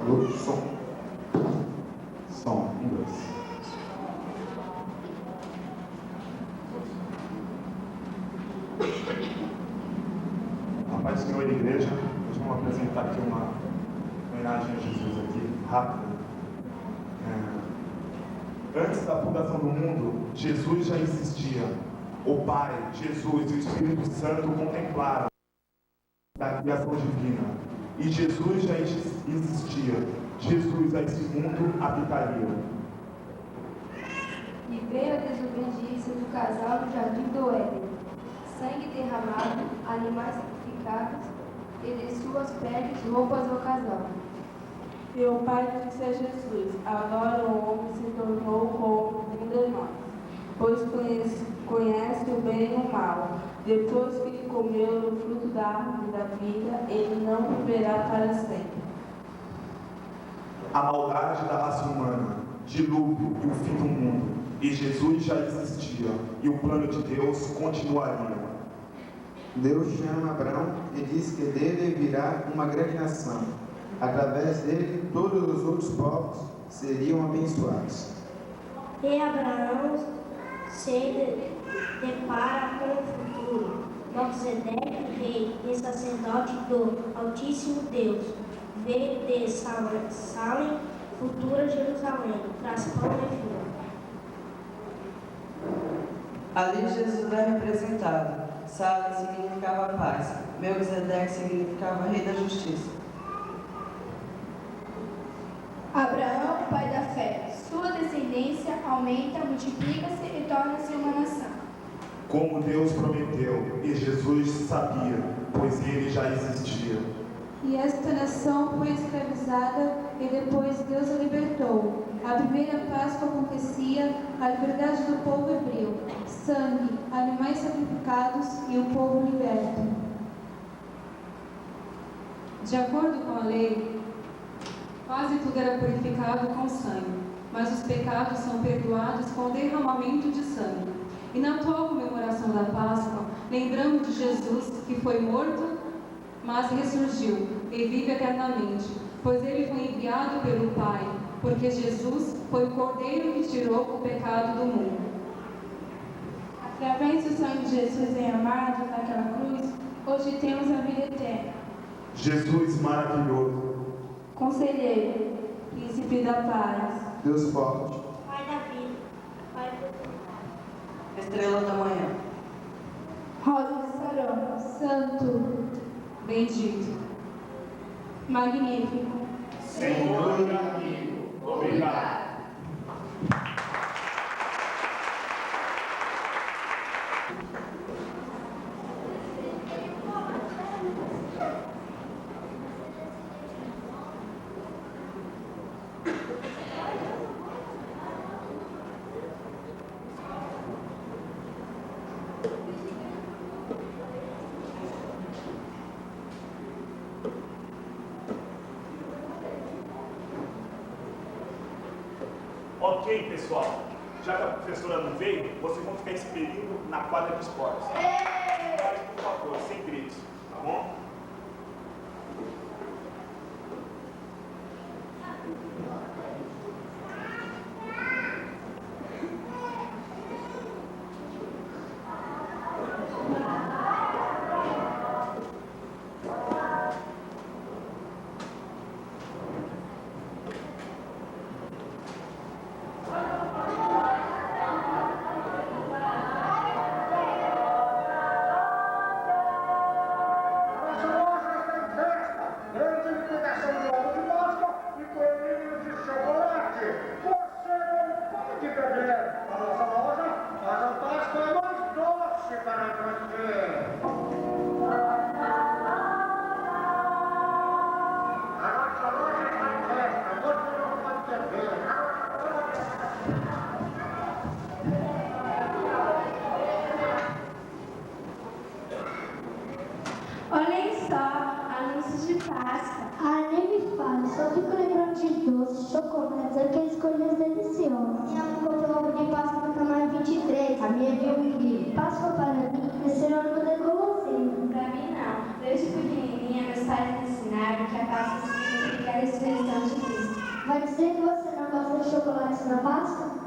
Alô, som. Som, em dois. A paz do Senhor, igreja. Hoje vamos apresentar aqui uma homenagem a Jesus aqui, rápida. Antes da fundação do mundo, Jesus já existia. O Pai, Jesus e o Espírito Santo contemplaram a criação divina. E Jesus já existia. Jesus a esse mundo habitaria. E veio a desobediência do casal no jardim do Éden. Sangue derramado, animais sacrificados, e de suas peles roupas ao casal. E o Pai disse a Jesus: agora o homem se tornou como um de nós, pois conhece o bem e o mal. Depois que ele comeu do fruto da árvore da vida, ele não viverá para sempre. A maldade da raça humana, dilúvio e o fim do mundo. E Jesus já existia, e o plano de Deus continuaria. Deus chama Abraão e diz que dele virá uma grande nação. Através dele, todos os outros povos seriam abençoados. E Abraão se depara com o futuro. Melquisedeque, rei e sacerdote do Altíssimo Deus, veio de Salem, futura Jerusalém, traz pão e vinho. Ali Jesus é representado. Salem significava paz. Melquisedeque significava rei da justiça. Abraão, pai da fé, sua descendência aumenta, multiplica-se e torna-se uma nação. Como Deus prometeu, e Jesus sabia, pois ele já existia. E esta nação foi escravizada e depois Deus a libertou. A primeira Páscoa acontecia a liberdade do povo hebreu, sangue, animais sacrificados e o povo liberto. De acordo com a lei, quase tudo era purificado com sangue, mas os pecados são perdoados com o derramamento de sangue. E na atual comemoração da Páscoa, lembramos de Jesus, que foi morto, mas ressurgiu e vive eternamente, pois ele foi enviado pelo Pai, porque Jesus foi o Cordeiro que tirou o pecado do mundo. Através do sangue de Jesus derramado naquela cruz, hoje temos a vida eterna. Jesus maravilhoso, Conselheiro, Príncipe da Paz, Deus forte, Pai da vida, Pai do Estrela da manhã. Rosa de Saron, Santo, Bendito. magnífico. Senhor e amigo, obrigado. Ok, pessoal, já que a professora não veio, vocês vão ficar esse período na quadra de esportes. Mas, por favor, sem gritos, tá bom? Olhem só, anúncios de Páscoa. Ah, nem me fala, só fico lembrando de doces, chocolates, aqueles coisas deliciosas. Minha mãe comprou ovo de Páscoa no tamanho 23, a minha de 1 Páscoa para mim é ser uma coisa guloseima. Para mim não. Desde pequenininha, meus pais me ensinaram que a Páscoa significa a ressurreição de Vai dizer que você não gosta de chocolate na Páscoa?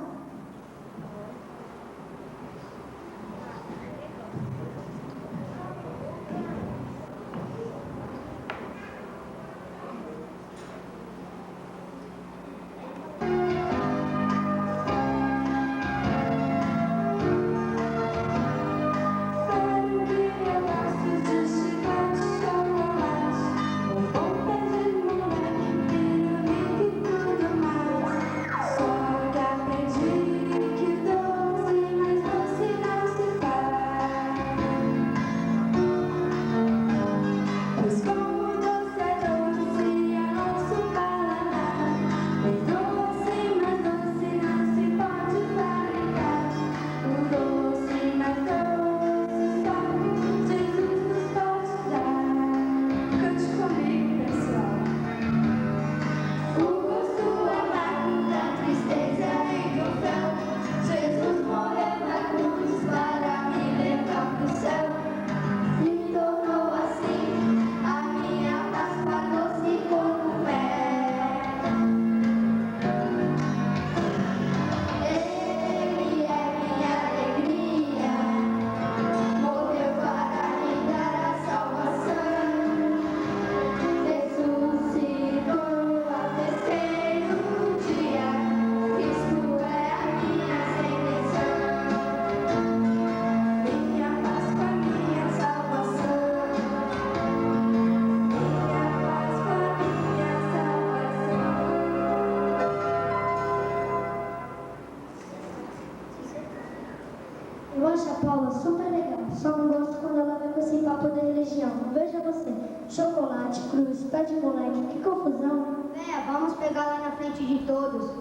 Eu acho a Paula super legal, só não gosto quando ela vem com esse papo de religião. Veja você, chocolate, cruz, pé de moleque, que confusão. Véia, vamos pegar lá na frente de todos.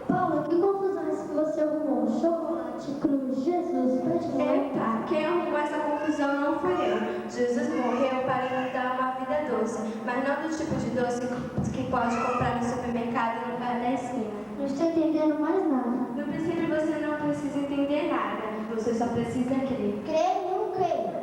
Paula, que confusão é essa que você arrumou? Chocolate, cruz, Jesus, pé de moleque. Eita, quem arrumou essa confusão não foi eu. Jesus morreu para nos dar uma vida doce, mas não do tipo de doce que pode comprar no supermercado no bar da esquina. Não estou entendendo mais nada. No princípio você não precisa entender nada, você só precisa crer. Crer e não crer.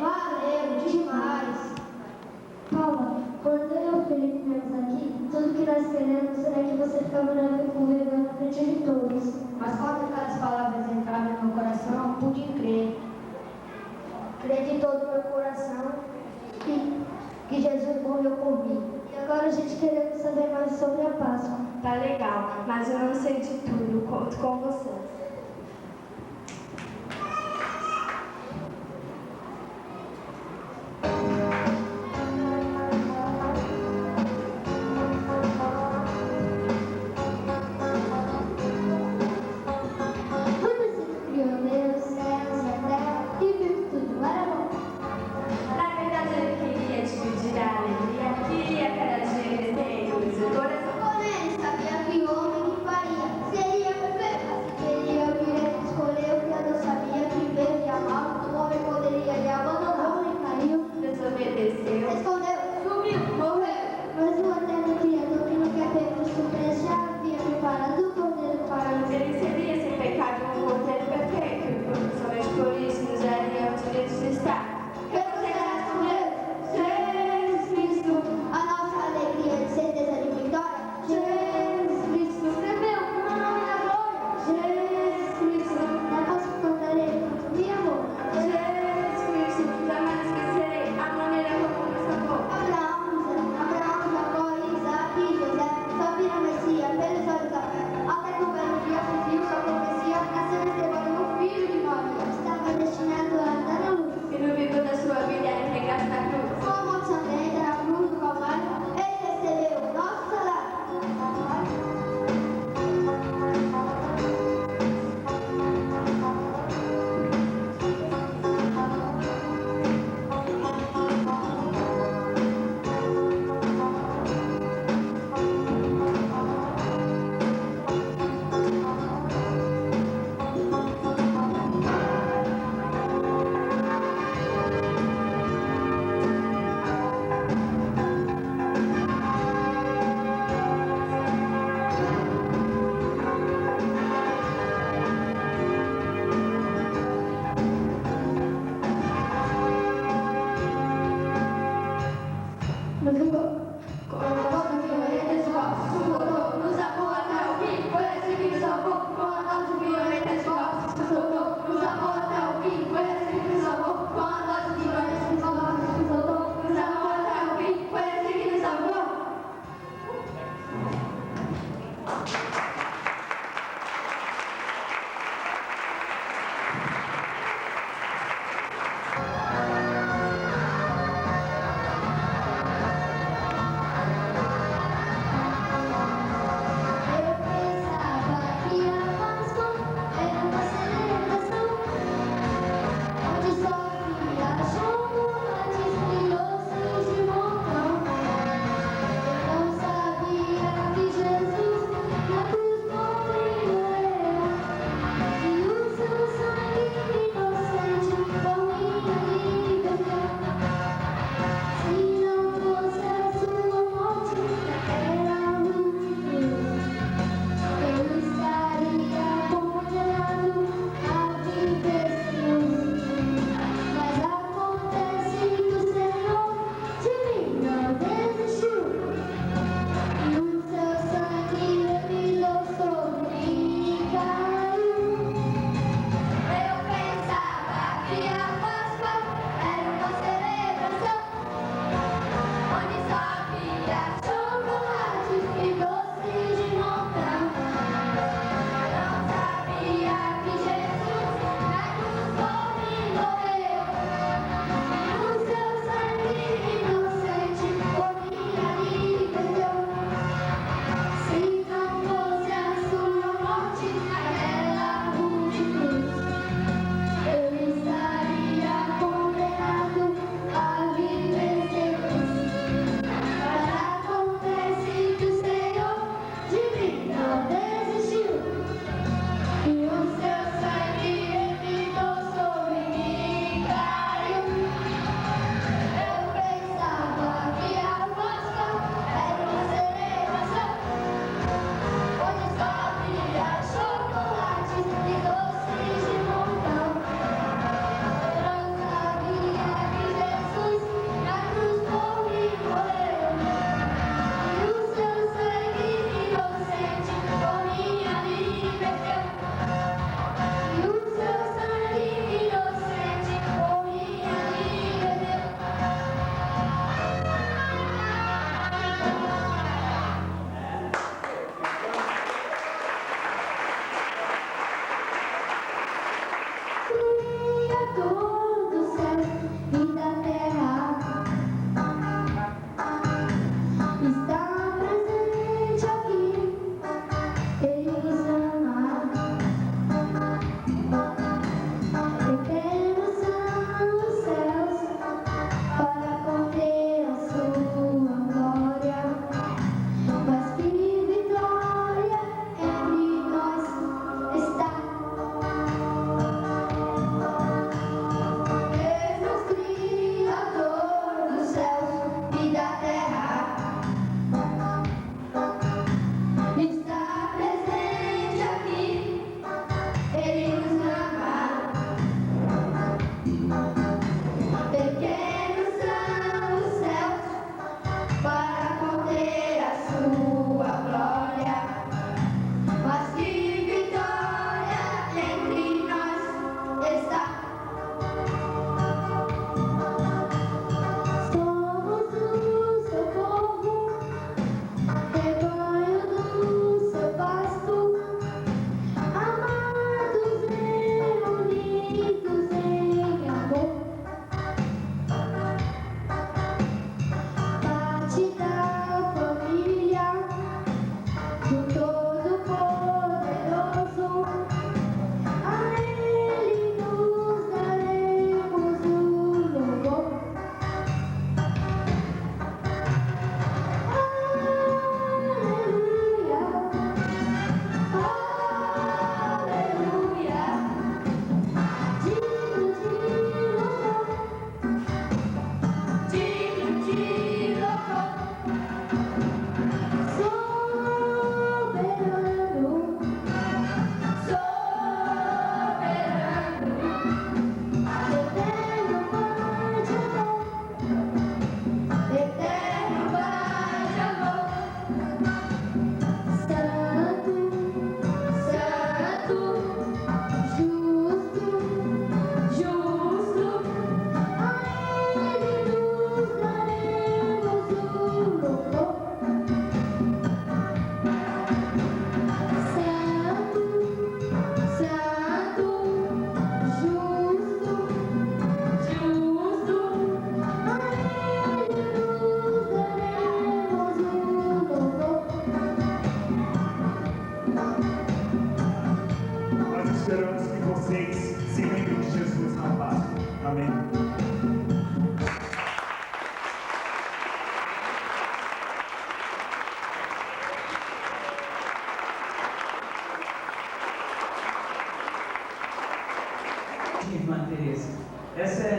Valeu demais! Paula, quando eu e o Felipe viemos aqui, tudo que nós queremos é que você fique morando com vergonha na frente de todos. Mas quando aquelas palavras entraram no meu coração, pude crer. Crer de todo o meu coração que Jesus morreu por mim. E agora a gente querendo saber mais sobre a Páscoa. Tá legal, mas eu não sei de tudo, conto com você. Sabia que o homem que faria seria perfeito, queria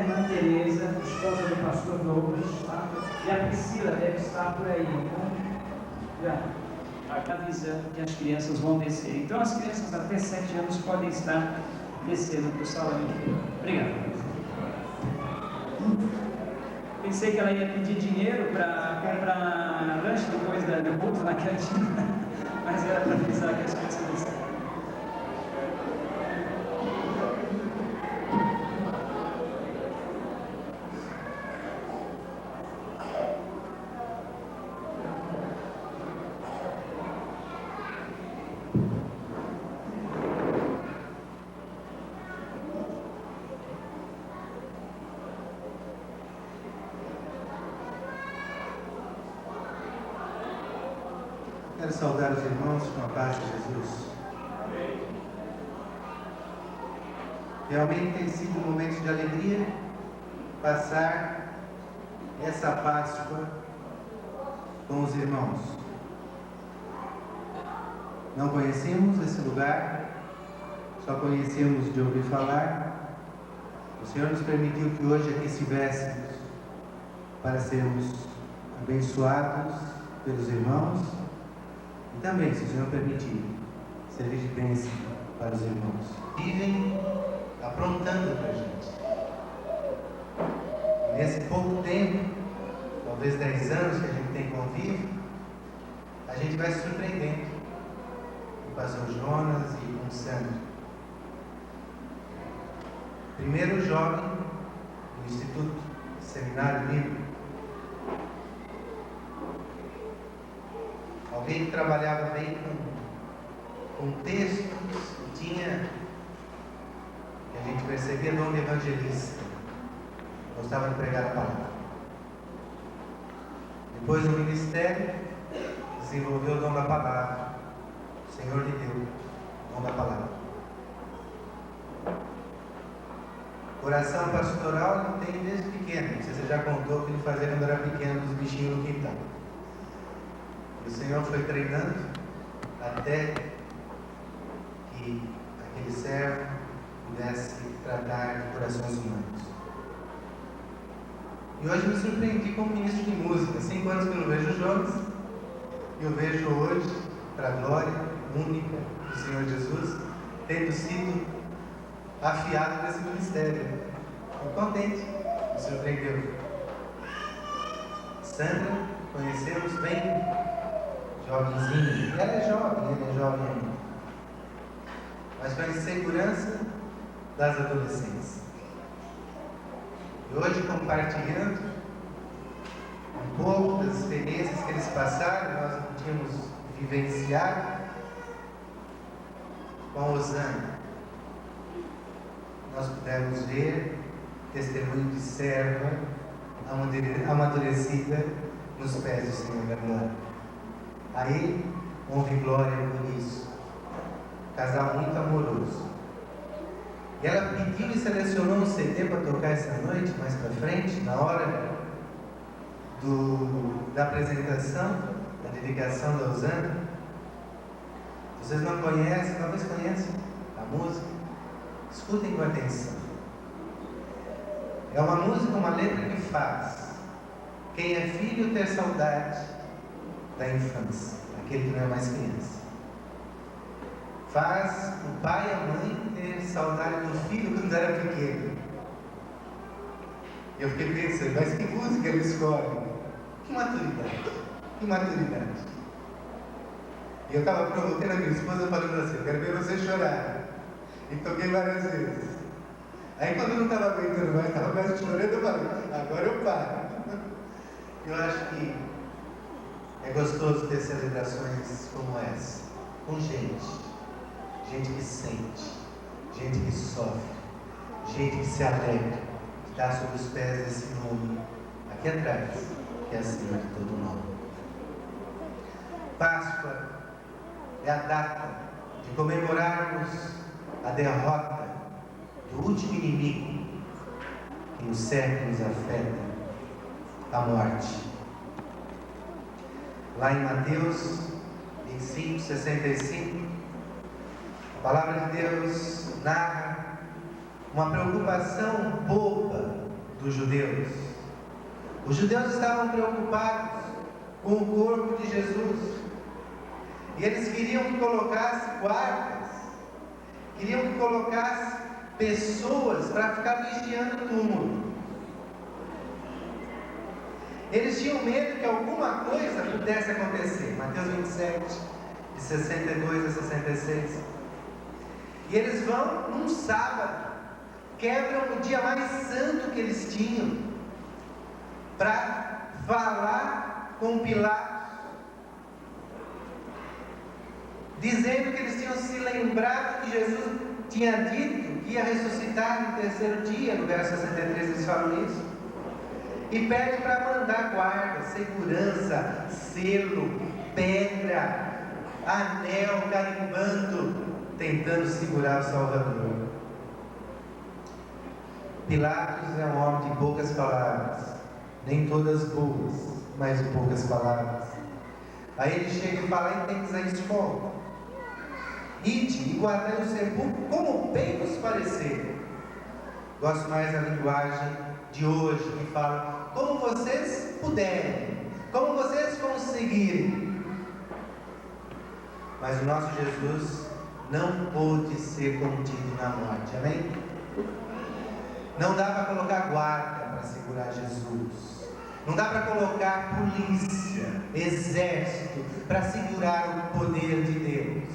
irmã Tereza, esposa do pastor Douglas, tá? E a Priscila deve estar por aí, então já avisa que as crianças vão descer. Então as crianças até 7 anos podem estar descendo para o salão inteiro. Obrigado. Pensei que ela ia pedir dinheiro para comprar lanche depois do culto na cantina, mas era para avisar que as crianças desceram. Quero saudar os irmãos com a paz de Jesus. Realmente tem sido um momento de alegria passar essa Páscoa com os irmãos. Não conhecemos esse lugar, só conhecemos de ouvir falar. O Senhor nos permitiu que hoje aqui estivéssemos para sermos abençoados pelos irmãos. E também, se o Senhor permitir, servir de bênção para os irmãos. Vivem aprontando para a gente. Nesse pouco tempo, talvez 10 anos que a gente tem convívio, a gente vai se surpreendendo com o pastor Jonas e com o Sandro. Primeiro jovem no Instituto Seminário Bíblico. Alguém que trabalhava bem com textos e tinha, que a gente percebia, dom de evangelista. Gostava de pregar a palavra. Depois do ministério, desenvolveu o dom da palavra. O Senhor lhe deu o dom da palavra. Oração pastoral ele tem desde pequeno. Não sei se você já contou o que ele fazia quando era pequeno, dos bichinhos no quintal. O Senhor foi treinando até que aquele servo pudesse tratar de corações humanos. E hoje me surpreendi como ministro de música. 5 anos que eu não vejo o Jonas, e eu vejo hoje, para a glória única do Senhor Jesus, tendo sido afiado nesse ministério. Estou contente, me surpreendeu. Sandra, conhecemos bem, jovenzinha. Ela é jovem ainda. Mas com a insegurança das adolescentes. E hoje, compartilhando um pouco das experiências que eles passaram, nós não tínhamos vivenciado com a Osana. Nós pudemos ver testemunho de serva amadurecida nos pés do Senhor da Glória. A Ele, honra e glória por isso. Casal muito amoroso. E ela pediu e selecionou um CD para tocar essa noite, mais para frente, na hora da apresentação, da dedicação da Osana. Vocês não conhecem, talvez conheçam a música. Escutem com atenção. É uma música, uma letra que faz quem é filho ter saudade da infância, aquele que não é mais criança. Faz o pai e a mãe ter saudade do filho quando era pequeno. Eu fiquei pensando, mas que música ele escolhe? Que maturidade, que maturidade. E eu estava provocando a minha esposa falando assim, eu quero ver você chorar. E toquei várias vezes. Aí quando eu não estava aguentando mais, estava quase chorando, eu falei, agora eu paro. Eu acho que é gostoso ter celebrações como essa, com gente que sente, gente que sofre, gente que se alegra, que está sob os pés desse nome aqui atrás, que é acima de todo nome. Páscoa é a data de comemorarmos a derrota do último inimigo que nos séculos afeta, a morte. Lá em Mateus 25, 65, a palavra de Deus narra uma preocupação boba dos judeus. Os judeus estavam preocupados com o corpo de Jesus. E eles queriam que colocasse guardas, queriam que colocasse pessoas para ficar vigiando o túmulo. Eles tinham medo que alguma coisa pudesse acontecer. Mateus 27, de 62 a 66. E eles vão num sábado, quebram o dia mais santo que eles tinham, para falar com Pilatos, dizendo que eles tinham se lembrado que Jesus tinha dito que ia ressuscitar no terceiro dia. No verso 63 eles falam isso. E pede para mandar guarda, segurança, selo, pedra, anel, carimbando, tentando segurar o Salvador. Pilatos é um homem de poucas palavras, nem todas boas, mas de poucas palavras. Aí ele chega e fala: "Entendes a escola, ide e guardai o sepulcro como bem vos parecer." Gosto mais da linguagem de hoje, que fala: "Como vocês puderem, como vocês conseguirem." Mas o nosso Jesus não pôde ser contido na morte, amém? Não dá para colocar guarda para segurar Jesus. Não dá para colocar polícia, exército para segurar o poder de Deus.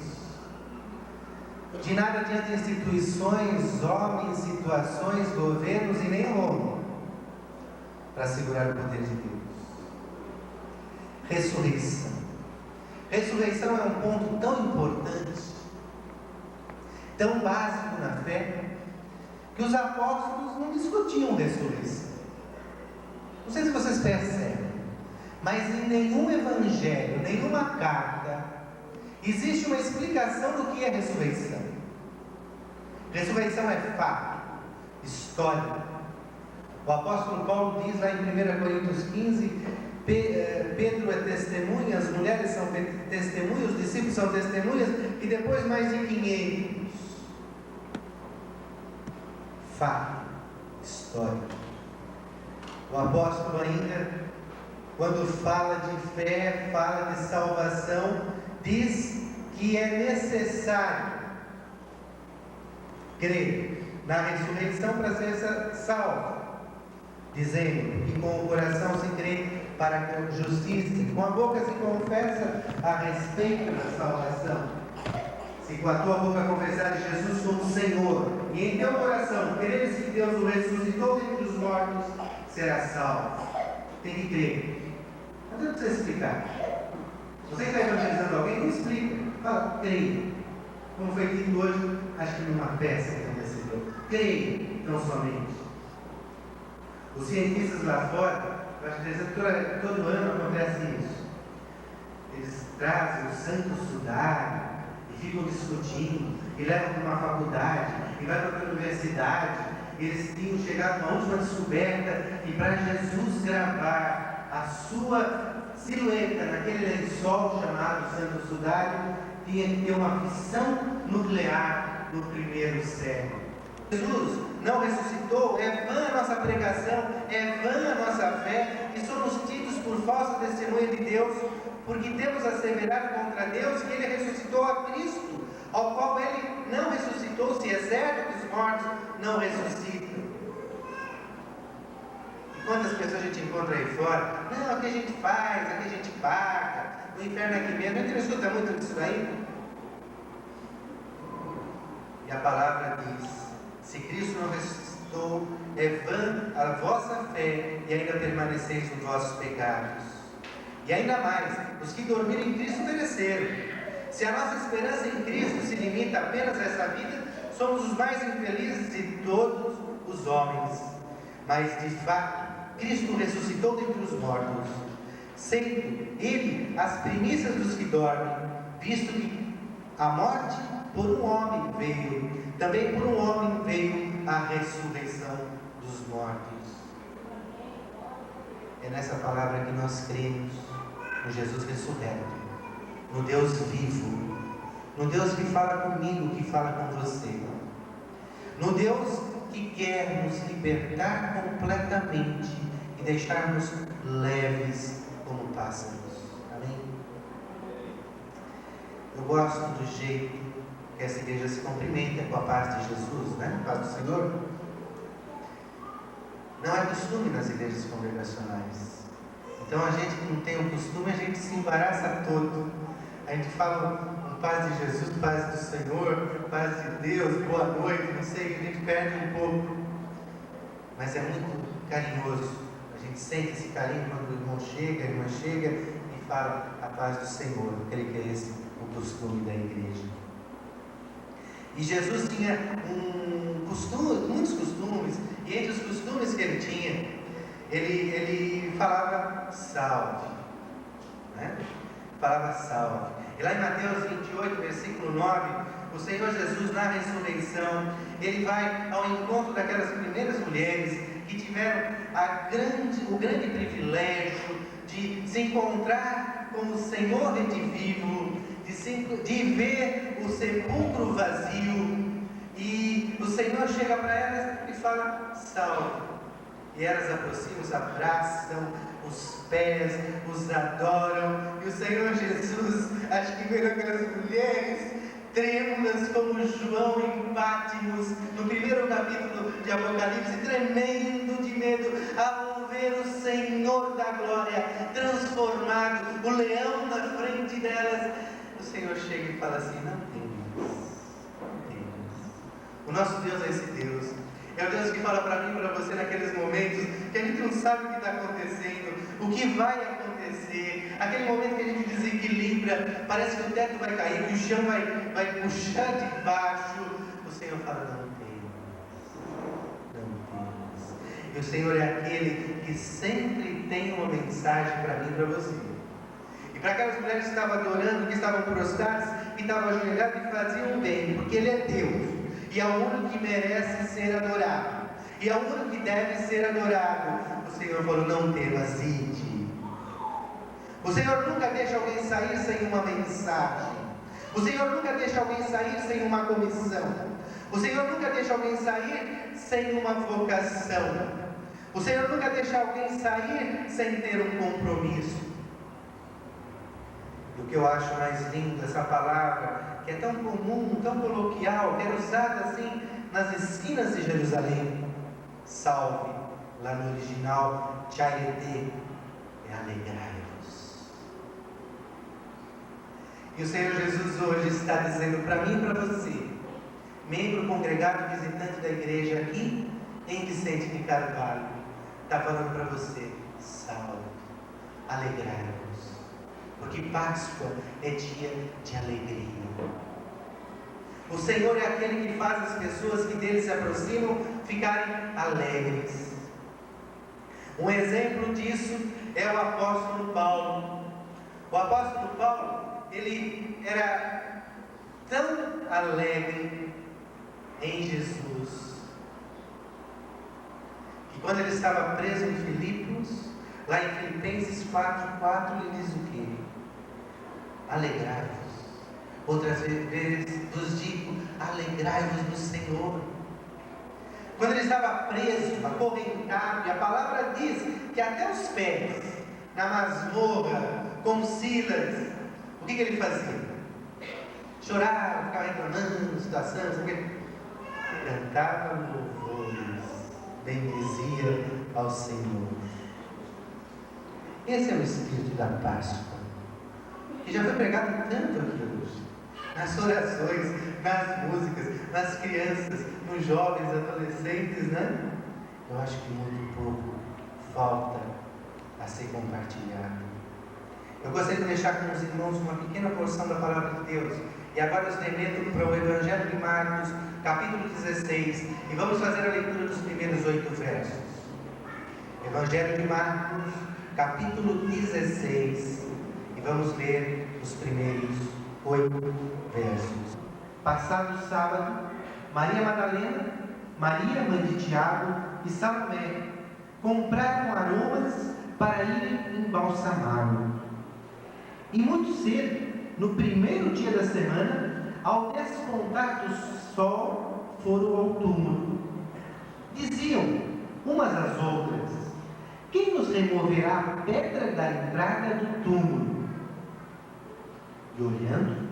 De nada adianta instituições, homens, situações, governos e nem Roma para segurar o poder de Deus. Ressurreição. Ressurreição é um ponto tão importante, tão básico na fé, que os apóstolos não discutiam ressurreição. Não sei se vocês percebem, mas em nenhum evangelho, nenhuma carta, existe uma explicação do que é ressurreição. Ressurreição é fato, história. O apóstolo Paulo diz lá em 1 Coríntios 15, Pedro é testemunha, as mulheres são testemunhas, os discípulos são testemunhas, e depois mais de 500. Fato, história. O apóstolo ainda, quando fala de fé, fala de salvação, diz que é necessário crer na ressurreição para ser salvo, dizendo que com o coração se crê para a justiça, e com a boca se confessa a respeito da salvação. Se com a tua boca confessares Jesus como Senhor, e em teu coração creres que Deus o ressuscitou dentre os mortos, serás salvo. Tem que crer. Não tem que explicar. Se você está evangelizando alguém, não explica. Fala, creia. Como foi dito hoje, acho que numa peça que aconteceu. Creia, não somente. Os cientistas lá fora, eu acho que todo ano acontece isso. Eles trazem o santo sudário e ficam discutindo, e levam para uma faculdade, e vai para a universidade. Eles tinham chegado a uma última descoberta, e para Jesus gravar a sua silhueta naquele lençol chamado santo sudário, tinha que ter uma fissão nuclear no primeiro século. Jesus não ressuscitou, é vã a nossa pregação, é vã a nossa fé, e somos tidos por falsa testemunha de Deus, porque temos asseverado contra Deus que Ele ressuscitou a Cristo, ao qual Ele não ressuscitou, se é certo que os mortos não ressuscitam. E quantas pessoas a gente encontra aí fora? Não, aqui a gente faz, aqui a gente paga, o inferno é aqui mesmo. A gente não escuta muito disso daí? E a palavra diz: se Cristo não ressuscitou, é vã a vossa fé, e ainda permaneceis nos vossos pecados. E ainda mais, os que dormiram em Cristo pereceram. Se a nossa esperança em Cristo se limita apenas a essa vida, somos os mais infelizes de todos os homens. Mas, de fato, Cristo ressuscitou dentre os mortos, sendo Ele as primícias dos que dormem, visto que a morte por um homem veio, também por um homem veio a ressurreição dos mortos. É nessa palavra que nós cremos, no Jesus ressurreto, no Deus vivo, no Deus que fala comigo, que fala com você, no Deus que quer nos libertar completamente e deixar-nos leves como pássaros. Amém? Eu gosto do jeito que essa igreja se cumprimenta com a paz de Jesus, né? A paz do Senhor. Não é costume nas igrejas congregacionais. Então a gente que não tem o costume, a gente se embaraça todo. A gente fala paz de Jesus, paz do Senhor, paz de Deus, boa noite, não sei, a gente perde um pouco. Mas é muito carinhoso. A gente sente esse carinho quando o irmão chega, a irmã chega e fala a paz do Senhor. Eu creio que é esse o costume da igreja. E Jesus tinha muitos costumes, e entre os costumes que ele tinha, ele falava salve, né? Falava salve. E lá em Mateus 28, versículo 9, o Senhor Jesus, na ressurreição, ele vai ao encontro daquelas primeiras mulheres que tiveram o grande privilégio de se encontrar com o Senhor redivivo, de ver o sepulcro vazio, e o Senhor chega para elas e fala salve, e elas aproximam, os abraçam, os pés, os adoram, e o Senhor Jesus, acho que vendo aquelas mulheres trêmulas como João em Pátimos, no primeiro capítulo de Apocalipse, tremendo de medo ao ver o Senhor da glória transformado, o leão na frente delas. O Senhor chega e fala assim: não temas, não temas. O nosso Deus é esse Deus. É o Deus que fala para mim e para você naqueles momentos que a gente não sabe o que está acontecendo, o que vai acontecer, aquele momento que a gente desequilibra, parece que o teto vai cair, que o chão vai puxar de baixo. O Senhor fala: não temas, não temas. E o Senhor é aquele que sempre tem uma mensagem para mim e para você. E para aquelas mulheres que estavam adorando, que estavam prostradas, que estavam ajoelhadas e faziam bem, porque Ele é Deus. E é o único que merece ser adorado, e é o único que deve ser adorado. O Senhor falou: não temas, ide. O Senhor nunca deixa alguém sair sem uma mensagem. O Senhor nunca deixa alguém sair sem uma comissão. O Senhor nunca deixa alguém sair sem uma vocação. O Senhor nunca deixa alguém sair sem ter um compromisso. E o que eu acho mais lindo dessa palavra, que é tão comum, tão coloquial, que era usada assim nas esquinas de Jerusalém. Salve, lá no original, Chairete, é alegrai-vos. E o Senhor Jesus hoje está dizendo para mim e para você, membro congregado visitante da igreja aqui em Vicente de Carvalho, está falando para você: salve, alegrai-vos. Porque Páscoa é dia de alegria. O Senhor é aquele que faz as pessoas que dele se aproximam ficarem alegres. Um exemplo disso é o apóstolo Paulo. O apóstolo Paulo, ele era tão alegre em Jesus, que quando ele estava preso em Filipos, lá em Filipenses 4:4, ele diz o quê? Alegrai-vos. Outras vezes vos digo: alegrai-vos no Senhor. Quando ele estava preso, acorrentado, e a palavra diz que até os pés, na masmorra, com Silas, o que ele fazia? Chorava, ficava reclamando, situação, cantava louvores, bendizia ao Senhor. Esse é o espírito da Páscoa, que já foi pregado tanto aqui hoje, nas orações, nas músicas, nas crianças, nos jovens, adolescentes, né? Eu acho que muito pouco falta a ser compartilhado. Eu gostaria de deixar com os irmãos uma pequena porção da palavra de Deus, e agora eu remendo para o Evangelho de Marcos, capítulo 16, e vamos fazer a leitura dos primeiros 8 versos. Evangelho de Marcos, capítulo 16, e vamos ler os primeiros 8 versos. Passado o sábado, Maria Madalena, Maria, mãe de Tiago, e Salomé compraram aromas para irem embalsamá-lo. E muito cedo, no primeiro dia da semana, ao despontar do sol, foram ao túmulo. diziam umas às outras: quem nos removerá a pedra da entrada do túmulo? E olhando,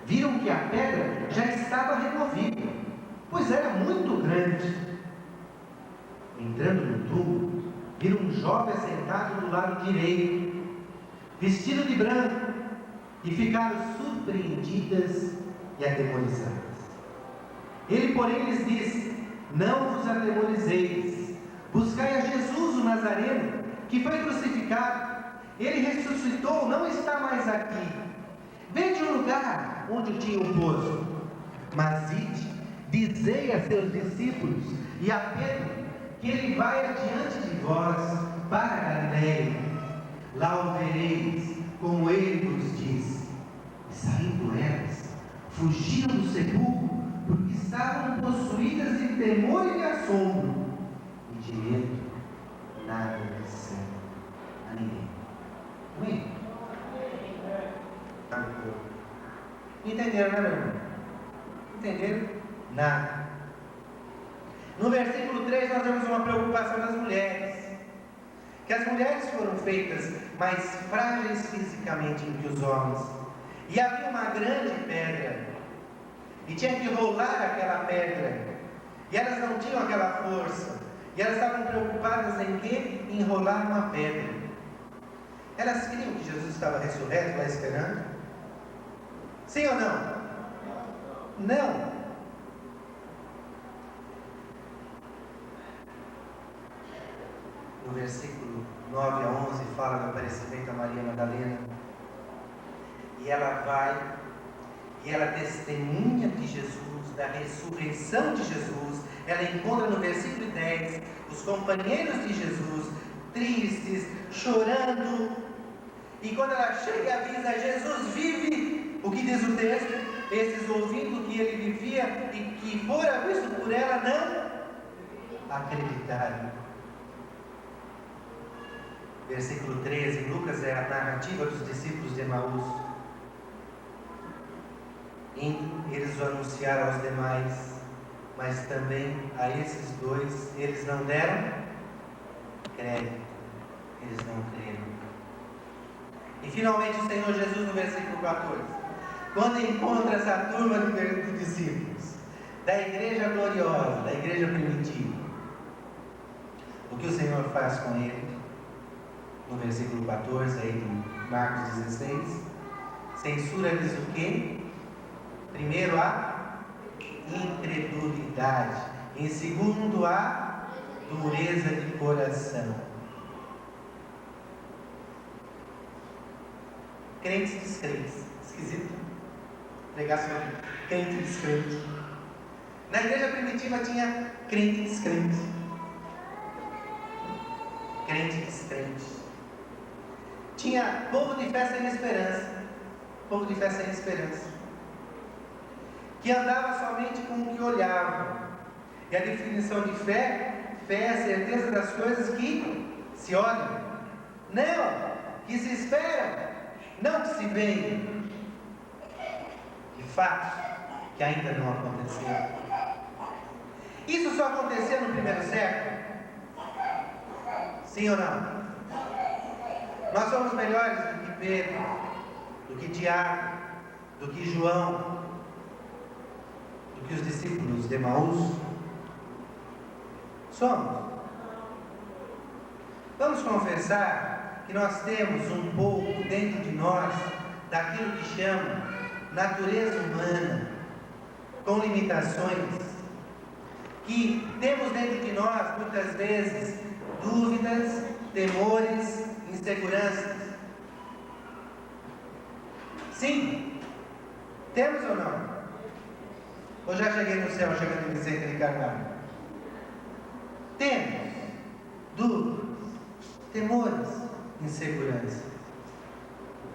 viram que a pedra já estava removida, pois era muito grande. Entrando no túmulo, viram um jovem sentado do lado direito, vestido de branco, e ficaram surpreendidas e atemorizadas. Ele, porém, lhes disse: não vos atemorizeis, buscai a Jesus o Nazareno, que foi crucificado. Ele ressuscitou, não está mais aqui. Vede o lugar onde o tinham posto. Mas ide, dizei a seus discípulos e a Pedro que ele vai adiante de vós para a Galiléia. Lá o vereis, como ele vos disse. E saindo elas, fugiram do sepulcro, porque estavam possuídas de temor e de assombro. E de medo, nada disseram a ninguém. Amém? Entenderam, né, meu irmão? Entenderam? Nada. No versículo 3 nós temos uma preocupação das mulheres. Que as mulheres foram feitas mais frágeis fisicamente do que os homens. E havia uma grande pedra. E tinha que rolar aquela pedra. E elas não tinham aquela força. E elas estavam preocupadas em quê? Em rolar uma pedra. Elas criam que Jesus estava ressurreto lá esperando? Sim ou não? Não. No versículo 9 a 11 fala do aparecimento a Maria Madalena. E ela vai, e ela testemunha de Jesus, da ressurreição de Jesus. Ela encontra no versículo 10 os companheiros de Jesus, tristes, chorando. E quando ela chega e avisa: Jesus vive, o que diz o texto? Esses, ouvindo que ele vivia e que fora visto por ela, não acreditaram. Versículo 13, Lucas é a narrativa dos discípulos de Emaús. Indo, eles o anunciaram aos demais, mas também a esses dois eles não deram crédito, eles não creram. E finalmente o Senhor Jesus, no versículo 14, quando encontra essa turma de discípulos da igreja gloriosa, da igreja primitiva, o que o Senhor faz com ele? No versículo 14 aí de Marcos 16, censura-lhes o quê? Primeiro, a incredulidade. Em segundo, a dureza de coração. Crentes descrentes. Esquisito. Pregar sobre crente descrente. Na igreja primitiva tinha crente descrente. Crente descrente. Tinha povo de fé sem esperança. Povo de fé sem esperança. Que andava somente com o que olhava. E a definição de fé, fé é a certeza das coisas que se olham. Não, que se esperam, não que se veem. De fato, que ainda não aconteceu. Isso só aconteceu no primeiro século? Sim ou não? Nós somos melhores do que Pedro, do que Tiago, do que João, do que os discípulos de Emaús? Somos. Vamos confessar que nós temos um pouco dentro de nós daquilo que chama natureza humana, com limitações, que temos dentro de nós muitas vezes dúvidas, temores, inseguranças. Sim, temos ou não? Ou já cheguei no céu chegando em Vicente de Carvalho? Temos dúvidas, temores, insegurança.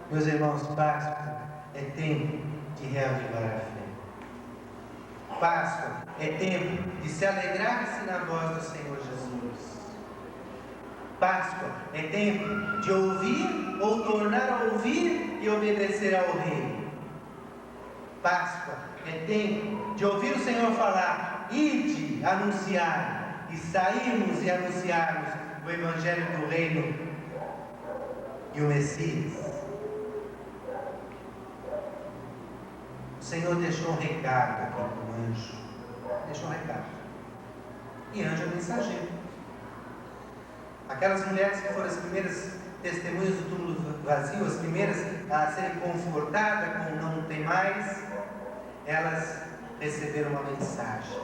Meus irmãos, Páscoa é tempo de reavivar a fé. Páscoa é tempo de se alegrar-se na voz do Senhor Jesus. Páscoa é tempo de ouvir ou tornar a ouvir e obedecer ao Rei. Páscoa é tempo de ouvir o Senhor falar: ide anunciar, e sairmos e anunciarmos o Evangelho do Reino e o Messias. O Senhor deixou um recado aqui para o anjo. Deixou um recado. E anjo é mensageiro. Aquelas mulheres que foram as primeiras testemunhas do túmulo vazio, as primeiras a serem confortadas com não tem mais, elas receberam uma mensagem.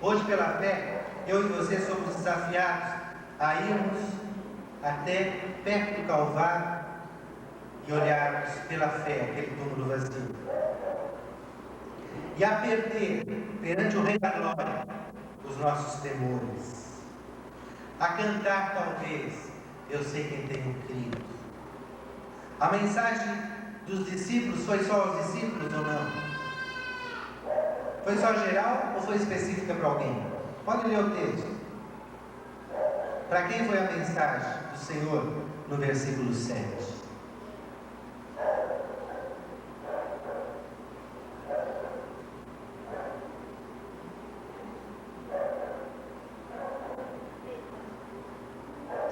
Hoje, pela fé, eu e você somos desafiados a irmos até perto do Calvário e olharmos pela fé aquele túmulo vazio. E a perder perante o Rei da Glória os nossos temores. A cantar, talvez, eu sei quem tenho crido. A mensagem dos discípulos foi só aos discípulos ou não? Foi só geral ou foi específica para alguém? Pode ler o texto. Para quem foi a mensagem do Senhor no versículo 7?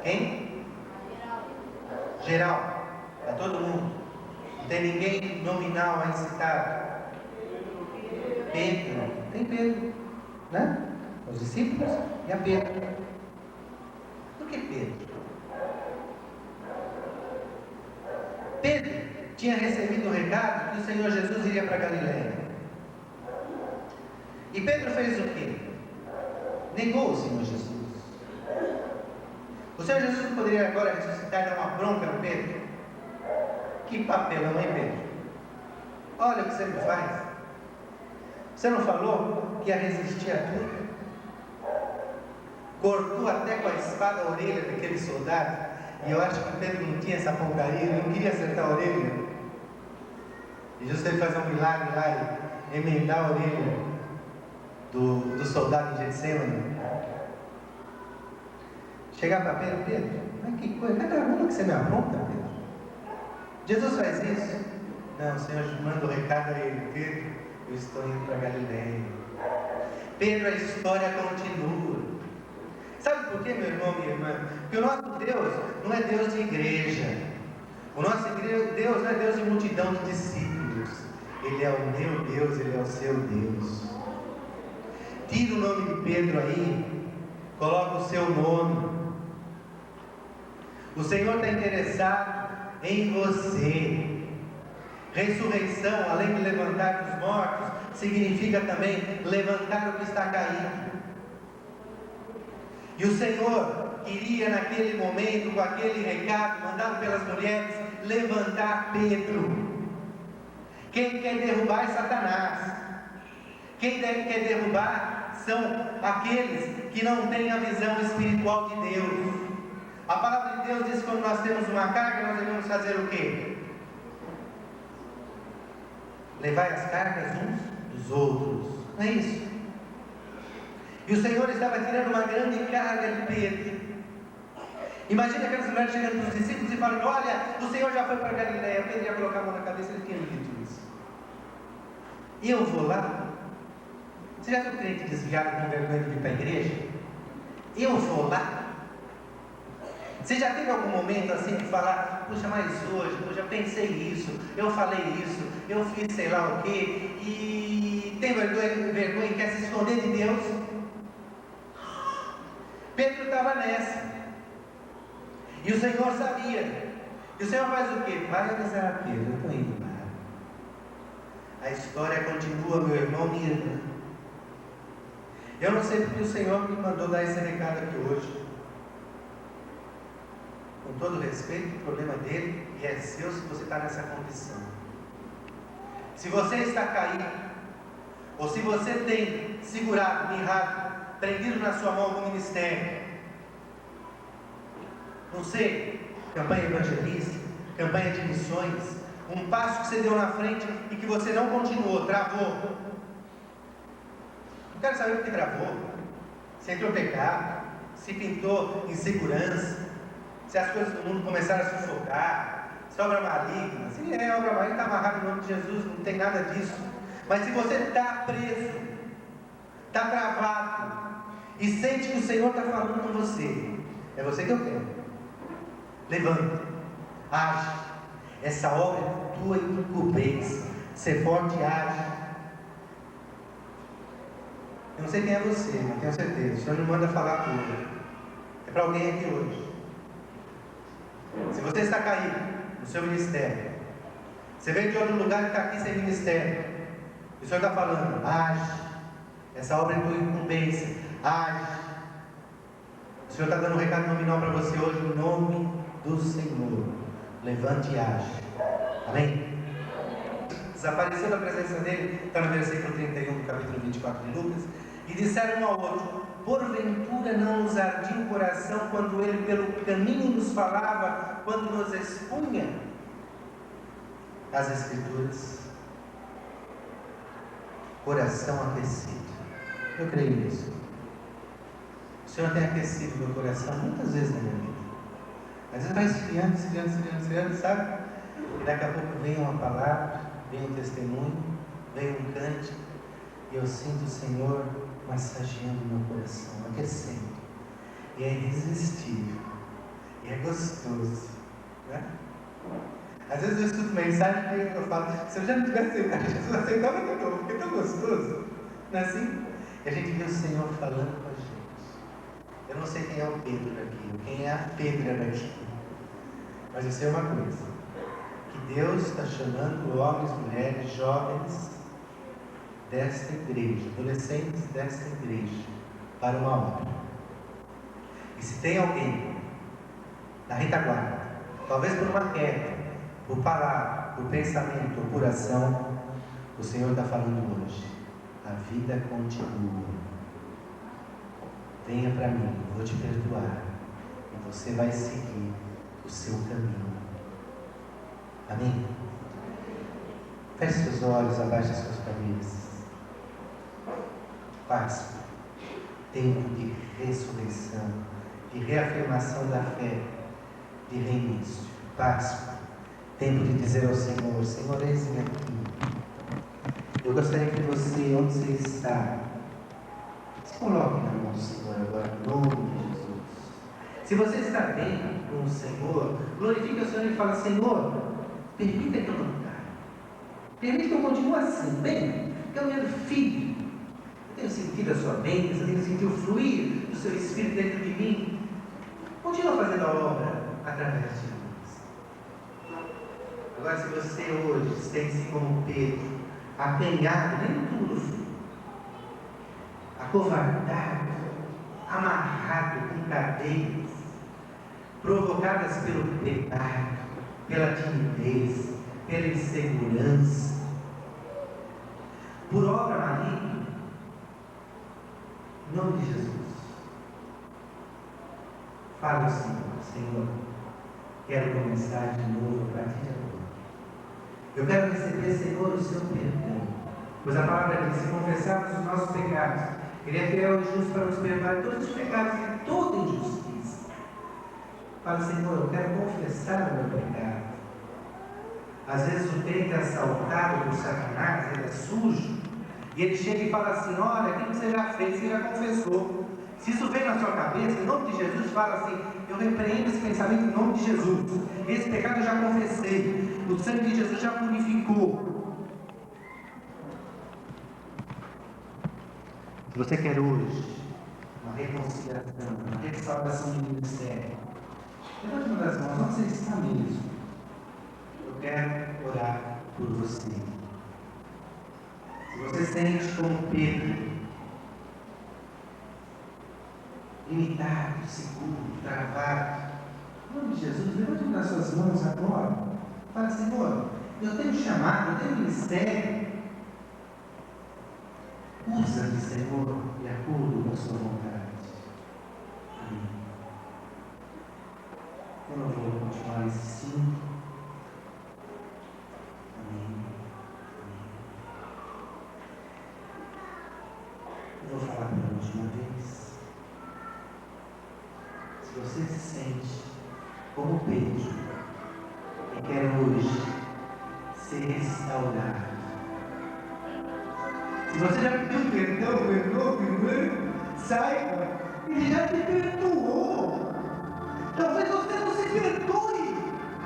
Quem? Geral. É todo mundo. Não tem ninguém nominal aí citado. Pedro. Tem Pedro. Né? Os discípulos e a Pedro. Por que Pedro? Pedro tinha recebido o recado que o Senhor Jesus iria para Galileia. E Pedro fez o quê? Negou o Senhor Jesus. O Senhor Jesus poderia agora ressuscitar e dar uma bronca no Pedro? Que papelão, hein, Pedro? Olha o que você me faz. Você não falou que ia resistir a tudo? Cortou até com a espada a orelha daquele soldado. E eu acho que Pedro não tinha essa pontaria, ele não queria acertar a orelha. E Jesus teve que fazer um milagre lá e emendar a orelha do soldado em Getsemane. Chegar para Pedro, Pedro, mas que coisa, cada uma que você me apronta, Pedro. Jesus faz isso? Não, o Senhor manda o recado a ele, Pedro, eu estou indo para Galileia. Pedro, a história continua. Sabe por quê, meu irmão, minha irmã? Porque o nosso Deus não é Deus de igreja. O nosso Deus não é Deus de multidão de discípulos. Ele é o meu Deus, Ele é o seu Deus. Tira o nome de Pedro aí, coloca o seu nome. O Senhor está interessado em você. Ressurreição, além de levantar os mortos, significa também levantar o que está caído. E o Senhor queria naquele momento, com aquele recado mandado pelas mulheres, levantar Pedro. Quem quer derrubar é Satanás. Quem quer derrubar são aqueles que não têm a visão espiritual de Deus. A palavra de Deus diz que quando nós temos uma carga, nós devemos fazer o quê? Levar as cargas uns dos outros. Não é isso? E o Senhor estava tirando uma grande carga de Pedro. Imagina aquelas mulheres chegando para os discípulos e falando: olha, o Senhor já foi para Galileia. Pedro ia colocar a mão na cabeça, ele tinha dito isso. E eu vou lá. Você já viu crente desviado com vergonha de vir para a igreja? Eu vou lá. Você já teve algum momento assim de falar: puxa, mas hoje, eu já pensei isso, eu falei isso, eu fiz sei lá o quê, e tem vergonha e quer se esconder de Deus? Pedro estava nessa. E o Senhor sabia. E o Senhor faz o quê? Vai avisar a Pedro, eu estou indo lá. A história continua, meu irmão, minha irmã. Eu não sei porque o Senhor me mandou dar esse recado aqui hoje. Com todo respeito, o problema dele e é seu se você está nessa condição. Se você está caído, ou se você tem segurado, mirrado, prendido na sua mão algum ministério, não sei, campanha evangelista, campanha de missões, um passo que você deu na frente e que você não continuou, travou. Não quero saber o que travou. Se entrou pecado, se pintou insegurança, se as coisas do mundo começaram a sufocar, se é obra maligna. Se é obra maligna, está amarrado em nome de Jesus, não tem nada disso. Mas se você está preso, está travado e sente que o Senhor está falando com você, é você que eu quero. Levanta, age. Essa obra é tua incumbência. Ser forte e age. Eu não sei quem é você, mas tenho certeza. O Senhor me manda falar tudo. É para alguém aqui hoje. Se você está caído no seu ministério, você veio de outro lugar e está aqui sem ministério, o Senhor está falando, age. Essa obra é tua incumbência. Age. O Senhor está dando um recado nominal para você hoje, em nome do Senhor. Levante e age. Amém? Desapareceu da presença dele, está no versículo 31 do capítulo 24 de Lucas. E disseram um ao outro: porventura não nos ardia o coração quando ele pelo caminho nos falava, quando nos expunha as Escrituras? Coração aquecido. Eu creio nisso. O Senhor tem aquecido meu coração muitas vezes na minha vida. Às vezes vai esfriando, sabe? E daqui a pouco vem uma palavra, vem um testemunho, vem um cântico, e eu sinto o Senhor massageando meu coração, aquecendo. E é irresistível. E é gostoso. Né? Às vezes eu escuto mensagem e eu falo, se eu já não tivesse aceitado, Jesus aceitava que eu fiquei tão gostoso. Não é assim? E a gente vê o Senhor falando com a gente. Eu não sei quem é o Pedro daqui, ou quem é a Pedra daqui. Mas eu sei uma coisa, que Deus está chamando homens, mulheres, jovens desta igreja, adolescentes desta igreja, para uma obra. E se tem alguém na retaguarda, talvez por uma queda, por palavra, por pensamento, por por ação, o Senhor está falando hoje: a vida continua. Venha para mim, eu vou te perdoar, e você vai seguir o seu caminho. Amém? Feche seus olhos, abaixe as suas cabeças. Páscoa, tempo de ressurreição, de reafirmação da fé, de reinício. Páscoa, tempo de dizer ao Senhor: Senhor, eis-me aqui. Eu gostaria que você, onde você está, se coloque na mão do Senhor agora, em nome de Jesus. Se você está bem com o Senhor, glorifique o Senhor e fala: Senhor, permita que eu não caia. Permita que eu continue assim, bem, que eu meu filho. Eu tenho sentido a sua bênção, eu tenho sentido o fluir do seu Espírito dentro de mim. Continua fazendo a obra através de nós. Agora, se você hoje se tem sido como Pedro, acanhado, nem tudo, filho, acovardado, amarrado com cadeias, provocadas pelo pecado, pela timidez, pela insegurança, por obra maligna, em nome de Jesus, fala ao Senhor: Senhor, quero começar de novo a partir de agora. Eu quero receber, Senhor, o seu perdão, pois a palavra diz: se confessarmos os nossos pecados, Ele é fiel e justo para nos perdoar de todos os pecados e de toda injustiça. Fala: Senhor, eu quero confessar o meu pecado. Às vezes o peito é assaltado por Satanás, ele é sujo, e ele chega e fala assim: olha, aquilo que você já fez, você já confessou. Se isso vem na sua cabeça, em nome de Jesus, fala assim: eu repreendo esse pensamento em nome de Jesus. Esse pecado eu já confessei, o sangue de Jesus já purificou. Se você quer hoje uma reconciliação, uma restauração de ministério, levante uma das mãos, onde você está mesmo? Eu quero orar por você. Se você sente como Pedro, limitado, seguro, travado, em nome de Jesus, levante uma das suas mãos agora. Fala: Senhor, eu tenho chamado, eu tenho ministério. Usa-me, Senhor, de acordo com a sua vontade. Amém. Eu não vou continuar insistindo. Amém. Eu vou falar pela última vez. Se você se sente como Pedro e quer hoje ser restaurado, Se você já pediu perdão, perdoa, irmã, saiba, ele já te perdoou. Talvez você não se perdoe,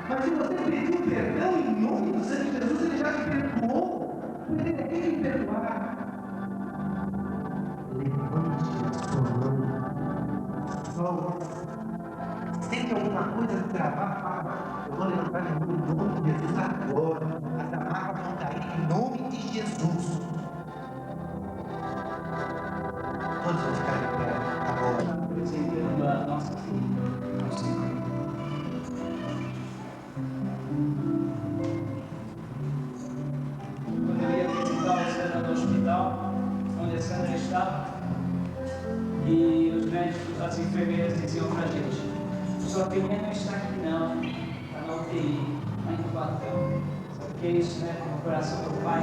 mas se você pediu perdão em nome do Senhor Jesus, ele já te perdoou. Ele é quem lhe perdoar. Levante a sua mão. Sente alguma coisa travar, fala. Eu vou levantar a mão em nome de Jesus agora. As amarras vão cair em nome de Jesus. Todos vão ficar de pé agora. Apresentando a nossa filha ao Senhor. Quando eu ia visitar a Sandra no hospital, onde a Sandra estava, e os médicos, as enfermeiras diziam pra gente: sua filha não está aqui não, está na UTI, na incubação. Sabe o que é isso, né? No coração do pai,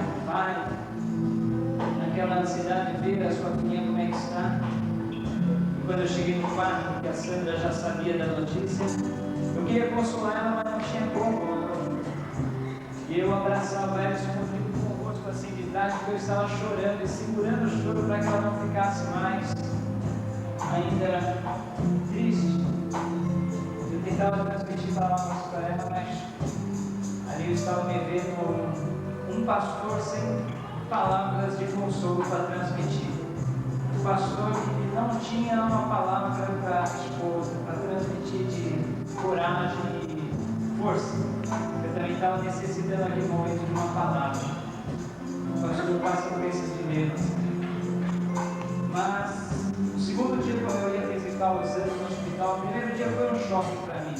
naquela ansiedade de ver a sua filhinha como é que está. E quando eu cheguei no quarto, que a Sandra já sabia da notícia, eu queria consolar ela, mas não tinha como. E eu abraçava ela, escondido com o rosto assim de idade, porque eu estava chorando e segurando o choro para que ela não ficasse mais ainda triste. Eu tentava transmitir palavras para ela, mas ali eu estava me vendo um pastor sem palavras de consolo para transmitir. Um pastor que não tinha uma palavra para a esposa, para transmitir de coragem e força. Eu também estava necessitando naquele momento de uma palavra. O pastor passa por esses dilemas. Mas o segundo dia, quando eu ia visitar os anos no hospital, o primeiro dia foi um choque para mim.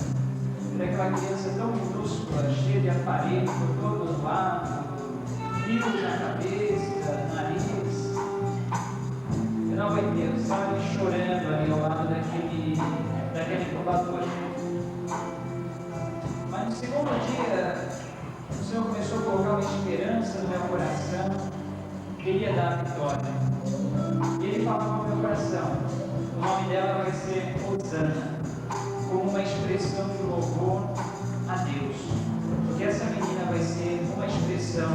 Ver aquela criança tão minúscula, cheia de aparelhos por todos os lados, fios na cabeça, nariz. Eu não aguentei, eu estava ali chorando ali ao lado daquele incubador. Mas no segundo dia, o Senhor começou a colocar uma esperança no meu coração, queria dar a vitória. E Ele falou no meu coração: o nome dela vai ser Osana, como uma expressão de louvor a Deus. Porque essa menina vai ser uma expressão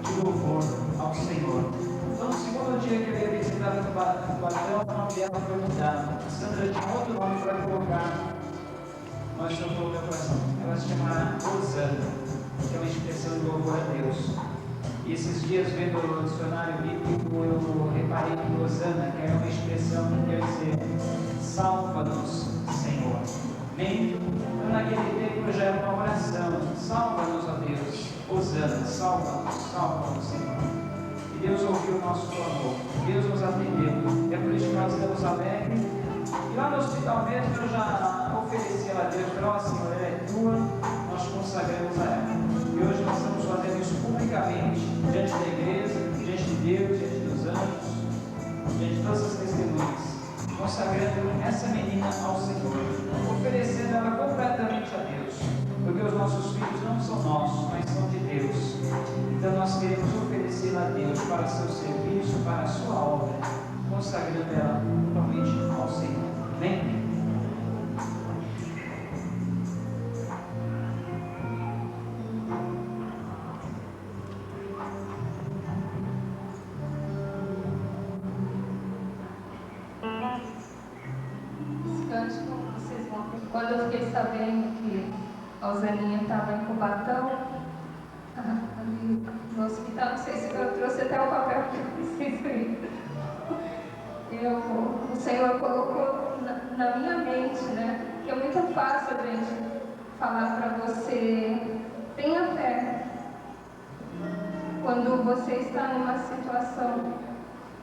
de louvor ao Senhor. Então, no segundo dia que eu ia visitar o Batão, o nome dela foi mudado. A Sandra tinha outro nome para colocar, mas não foi o meu coração. Ela se chama Osana, que é uma expressão de louvor a Deus. E esses dias, vendo o dicionário bíblico, eu reparei que Osana, que é uma expressão que quer dizer salva-nos, Senhor. Amém? Então, naquele tempo já era uma oração: salva-nos, ó Deus. Osana, salva-nos, salva-nos, Senhor. E Deus ouviu o nosso clamor, Deus nos atendeu. É por isso que nós estamos alegres. E lá no hospital mesmo eu já ofereci a Deus: ó Senhor, ela é tua, nós consagramos a ela. E hoje nós estamos fazendo isso publicamente, diante da igreja, diante de Deus, diante dos anjos, diante de todas as testemunhas, consagrando essa menina ao Senhor, oferecendo ela completamente a Deus, porque os nossos filhos não são nossos, mas são de Deus. Então nós queremos oferecê-la a Deus para seu serviço, para a sua obra, consagrando ela totalmente ao Senhor. Amém? Quando eu fiquei sabendo que a Osaninha estava em Cubatão, ali no hospital, não sei se eu trouxe até o papel que eu preciso ir. O Senhor colocou na minha mente, né? Que é muito fácil a gente falar para você: tenha fé. Quando você está numa situação.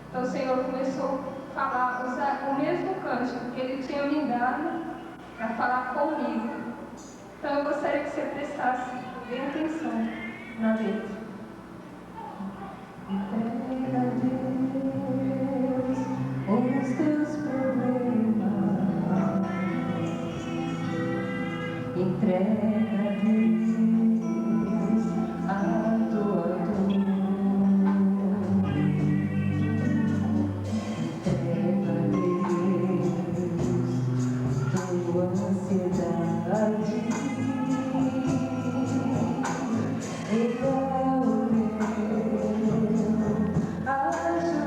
Então o Senhor começou a falar, usar o mesmo cântico que Ele tinha me dado para falar comigo. Então eu gostaria que você prestasse bem atenção na letra. Entrega a Deus os teus problemas. Entrega a Deus a tua dor. Entrega a Deus tua ansiedade. Ele é o meu ajudador.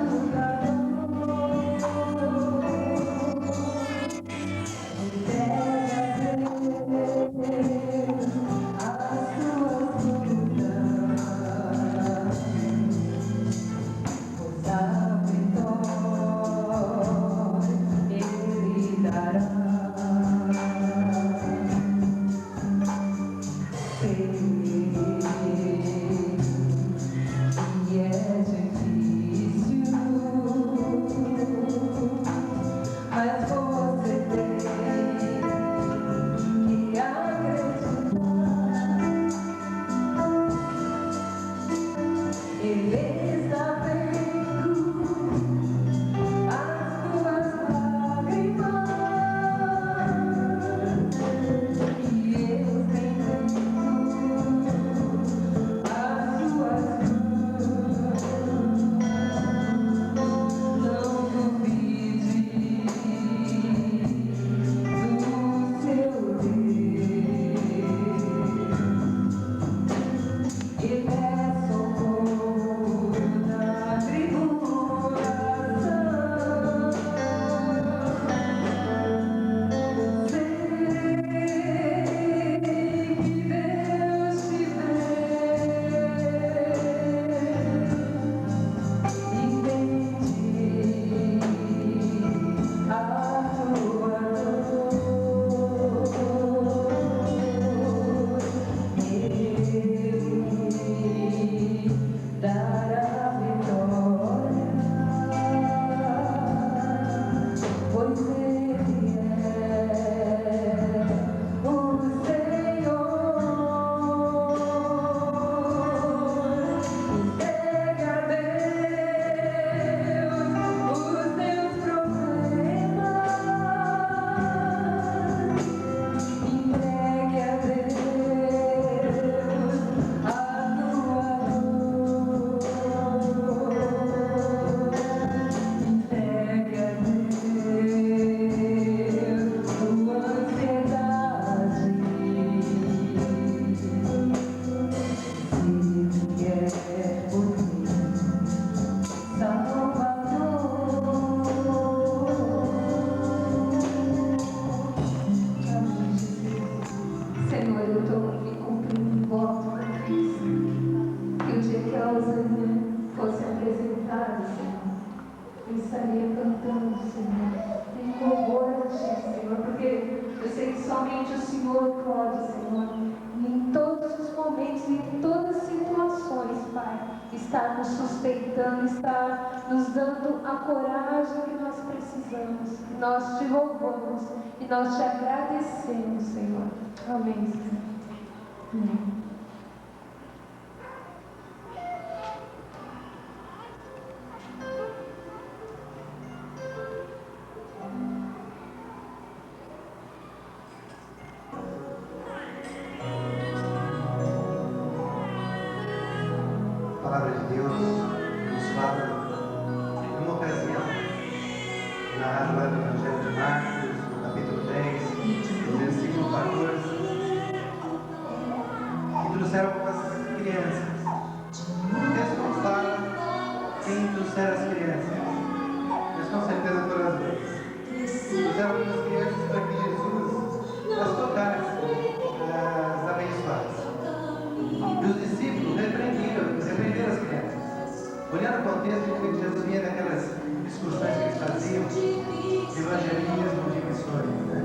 Senhor, eu estou me cumprindo o voto que eu fiz. Que o dia que a Osânia fosse apresentada, Senhor, eu estaria cantando, Senhor, em louvor a Ti, Senhor, porque eu sei que somente o Senhor pode, Senhor, em todos os momentos e em todas as situações, Pai, estar nos sustentando, estar nos dando a coragem que nós precisamos. Nós Te louvamos e nós Te agradecemos, Senhor. Amém, Senhor. Amém. A palavra de Deus nos fala em uma ocasião, narrado lá no Evangelho de Marcos, no capítulo 10, no versículo 14, que trouxeram algumas crianças. O texto nos fala quem trouxeram as crianças, mas com certeza foram as mães. Trouxeram algumas crianças para que Jesus as tocasse, as abençoasse. E os discípulos repreenderam as crianças. Olhando o contexto de que Jesus vinha daquelas discussões que eles faziam, de evangelismo, de missões, né?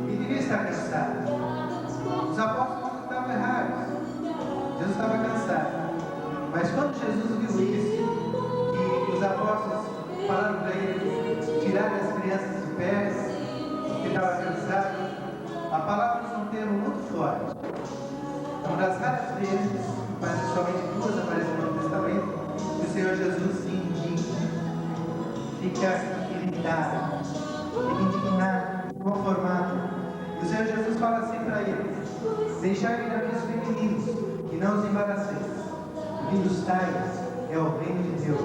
E devia estar cansado. Os apóstolos estavam errados. Jesus estava cansado. Mas quando Jesus viu isso, que os apóstolos falaram para ele tirarem as crianças de pé, que estava cansado, a palavra usa um termo muito forte. É uma das raras vezes, mas somente duas aparecem no Novo Testamento, que o Senhor Jesus se indigna, fica irritado, fica indignado, inconformado. E o Senhor Jesus fala assim para eles: deixai vir a mim os femininos, que não os embaraceis. Vindos tais é o reino de Deus.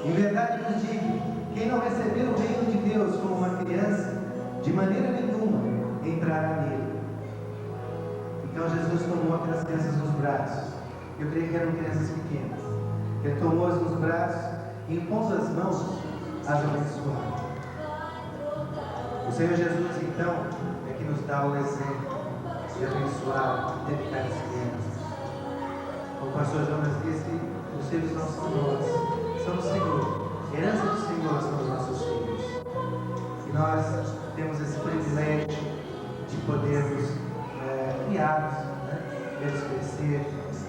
Em verdade vos digo, quem não receber o reino de Deus como uma criança, de maneira nenhuma entrará nele. Então Jesus tomou aquelas crianças nos braços. Eu creio que eram crianças pequenas. Ele tomou-as nos braços e, impondo as mãos, as abençoou. O Senhor Jesus, então, é que nos dá o exemplo de abençoar, de dedicar as crianças. Como o pastor Jonas disse, os filhos não são nós, são do Senhor. A herança do Senhor são os nossos filhos. E nós temos esse privilégio de podermos criá-los, né? Vê-los crescer.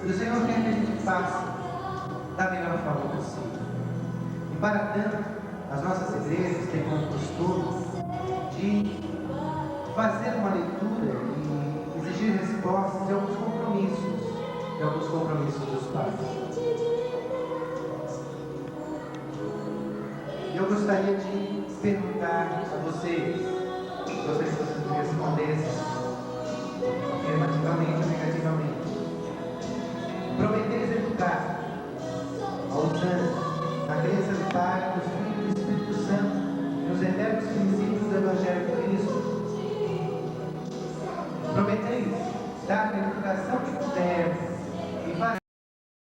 E o Senhor quer que a gente faça da melhor forma possível. E para tanto, as nossas igrejas têm como costume de fazer uma leitura e exigir respostas de alguns compromissos dos pais. E eu gostaria de perguntar a vocês, gostaria que vocês me respondessem afirmativamente ou negativamente. Prometeis educar aos anos na crença do Pai, do Filho e do Espírito Santo, nos eternos princípios do Evangelho de Cristo. Prometeis dar a educação que pudermos